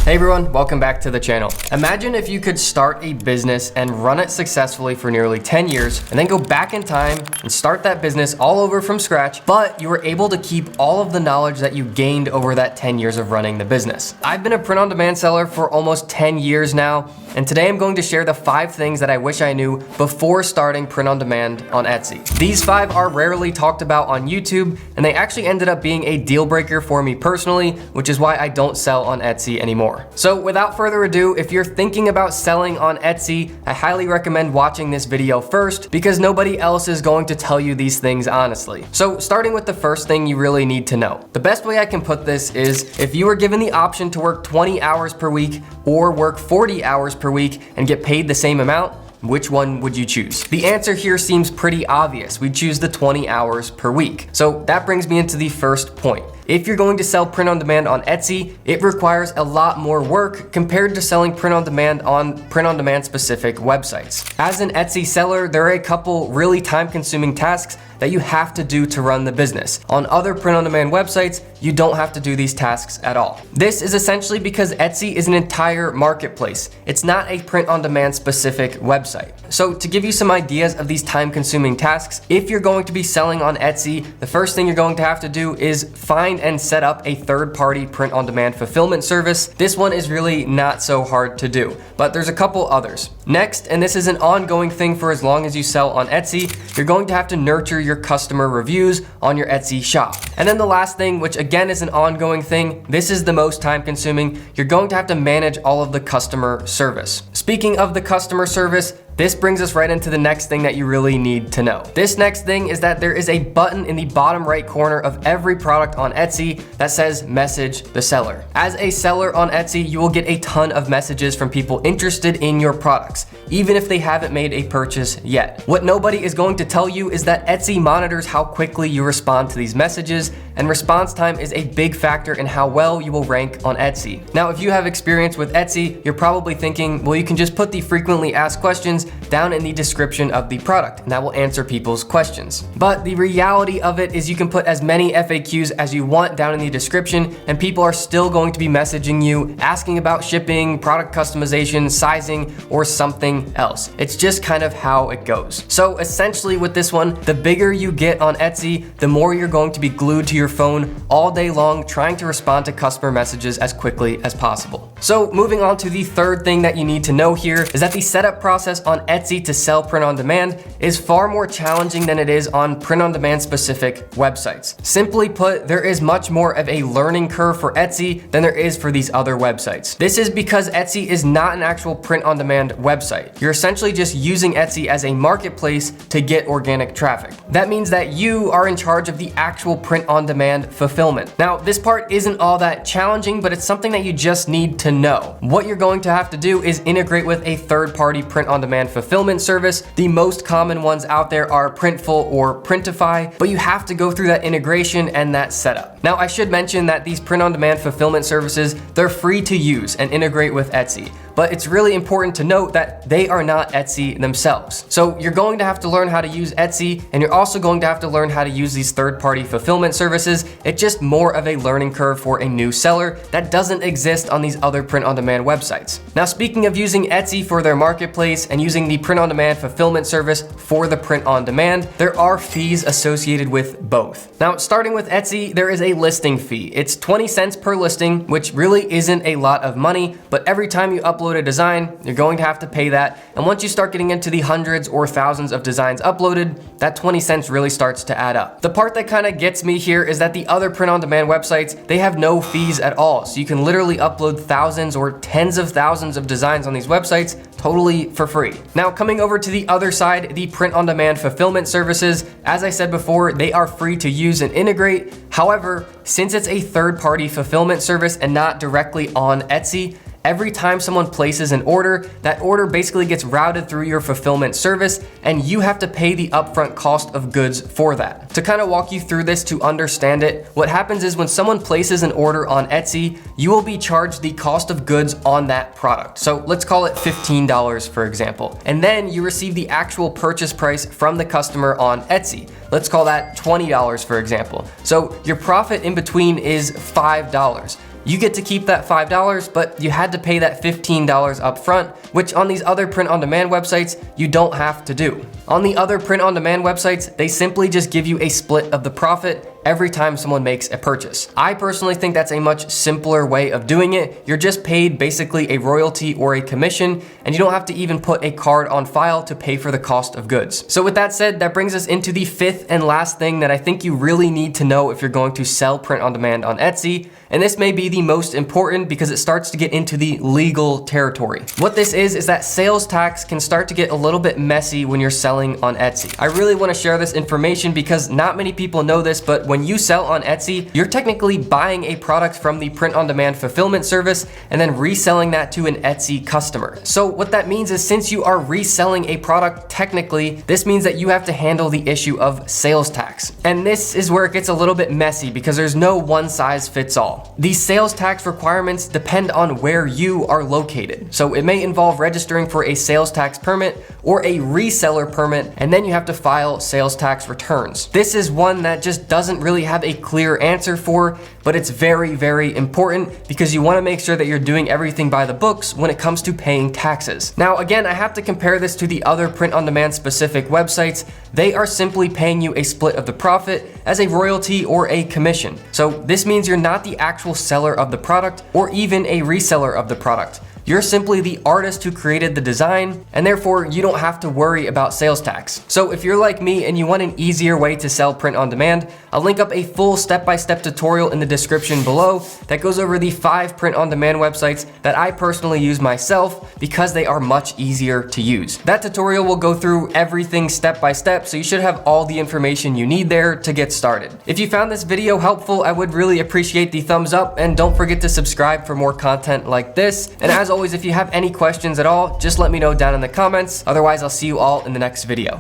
Hey everyone, welcome back to the channel. Imagine if you could start a business and run it successfully for nearly 10 years and then go back in time and start that business all over from scratch, but you were able to keep all of the knowledge that you gained over that 10 years of running the business. I've been a print-on-demand seller for almost 10 years now, and today I'm going to share the 5 things that I wish I knew before starting print-on-demand on Etsy. These 5 are rarely talked about on YouTube, and they actually ended up being a deal breaker for me personally, which is why I don't sell on Etsy anymore. So without further ado, if you're thinking about selling on Etsy, I highly recommend watching this video first because nobody else is going to tell you these things honestly. So starting with the first thing you really need to know. The best way I can put this is if you were given the option to work 20 hours per week or work 40 hours per week and get paid the same amount, which one would you choose? The answer here seems pretty obvious. We'd choose the 20 hours per week. So that brings me into the first point. If you're going to sell print-on-demand on Etsy, it requires a lot more work compared to selling print-on-demand specific websites. As an Etsy seller, there are a couple really time-consuming tasks that you have to do to run the business. On other print-on-demand websites, you don't have to do these tasks at all. This is essentially because Etsy is an entire marketplace. It's not a print-on-demand specific website. So to give you some ideas of these time-consuming tasks, if you're going to be selling on Etsy, the first thing you're going to have to do is find and set up a third-party print-on-demand fulfillment service. This one is really not so hard to do, but there's a couple others. Next, and this is an ongoing thing for as long as you sell on Etsy, you're going to have to nurture your customer reviews on your Etsy shop. And then the last thing, which again is an ongoing thing, this is the most time consuming, you're going to have to manage all of the customer service. Speaking of the customer service, this brings us right into the next thing that you really need to know. This next thing is that there is a button in the bottom right corner of every product on Etsy that says message the seller. As a seller on Etsy, you will get a ton of messages from people interested in your products, even if they haven't made a purchase yet. What nobody is going to tell you is that Etsy monitors how quickly you respond to these messages, and response time is a big factor in how well you will rank on Etsy. Now, if you have experience with Etsy, you're probably thinking, well, you can just put the frequently asked questions down in the description of the product, and that will answer people's questions. But the reality of it is you can put as many FAQs as you want down in the description, and people are still going to be messaging you, asking about shipping, product customization, sizing, or something else. It's just kind of how it goes. So essentially with this one, the bigger you get on Etsy, the more you're going to be glued to your phone all day long trying to respond to customer messages as quickly as possible. So moving on to the third thing that you need to know here is that the setup process on Etsy to sell print-on-demand is far more challenging than it is on print-on-demand specific websites. Simply put, there is much more of a learning curve for Etsy than there is for these other websites. This is because Etsy is not an actual print-on-demand website. You're essentially just using Etsy as a marketplace to get organic traffic. That means that you are in charge of the actual print-on-demand fulfillment. Now, this part isn't all that challenging, but it's something that you just need to know. What you're going to have to do is integrate with a third-party print-on-demand fulfillment service. The most common ones out there are Printful or Printify, but you have to go through that integration and that setup. Now, I should mention that these print-on-demand fulfillment services, they're free to use and integrate with Etsy. But it's really important to note that they are not Etsy themselves. So you're going to have to learn how to use Etsy, and you're also going to have to learn how to use these third-party fulfillment services. It's just more of a learning curve for a new seller that doesn't exist on these other print-on-demand websites. Now, speaking of using Etsy for their marketplace and using the print-on-demand fulfillment service for the print-on-demand, there are fees associated with both. Now, starting with Etsy, there is a listing fee. It's 20 cents per listing, which really isn't a lot of money, but every time you upload a design, you're going to have to pay that. And once you start getting into the hundreds or thousands of designs uploaded, that 20 cents really starts to add up. The part that kind of gets me here is that the other print-on-demand websites, they have no fees at all. So you can literally upload thousands or tens of thousands of designs on these websites totally for free. Now, coming over to the other side, the print-on-demand fulfillment services, as I said before, they are free to use and integrate. However, since it's a third-party fulfillment service and not directly on Etsy, every time someone places an order, that order basically gets routed through your fulfillment service, and you have to pay the upfront cost of goods for that. To kind of walk you through this to understand it, what happens is when someone places an order on Etsy, you will be charged the cost of goods on that product. So let's call it $15, for example. And then you receive the actual purchase price from the customer on Etsy. Let's call that $20, for example. So your profit in between is $5. you get to keep that $5, but you had to pay that $15 up front, which on these other print-on-demand websites, you don't have to do. On the other print-on-demand websites, they simply just give you a split of the profit every time someone makes a purchase. I personally think that's a much simpler way of doing it. You're just paid basically a royalty or a commission, and you don't have to even put a card on file to pay for the cost of goods. So with that said, that brings us into the fifth and last thing that I think you really need to know if you're going to sell print on demand on Etsy. And this may be the most important because it starts to get into the legal territory. What this is that sales tax can start to get a little bit messy when you're selling on Etsy. I really want to share this information because not many people know this, but when you sell on Etsy, you're technically buying a product from the print-on-demand fulfillment service and then reselling that to an Etsy customer. So what that means is since you are reselling a product, technically, this means that you have to handle the issue of sales tax. And this is where it gets a little bit messy because there's no one size fits all. These sales tax requirements depend on where you are located. So it may involve registering for a sales tax permit or a reseller permit, and then you have to file sales tax returns. This is one that just doesn't really have a clear answer for, but it's very, very important because you want to make sure that you're doing everything by the books when it comes to paying taxes. Now, again, I have to compare this to the other print-on-demand specific websites. They are simply paying you a split of the profit as a royalty or a commission. So this means you're not the actual seller of the product or even a reseller of the product. You're simply the artist who created the design, and therefore you don't have to worry about sales tax. So if you're like me and you want an easier way to sell print on demand, I'll link up a full step-by-step tutorial in the description below that goes over the 5 print on demand websites that I personally use myself because they are much easier to use. That tutorial will go through everything step by step, so you should have all the information you need there to get started. If you found this video helpful, I would really appreciate the thumbs up, and don't forget to subscribe for more content like this. And as always, if you have any questions at all, just let me know down in the comments. Otherwise, I'll see you all in the next video.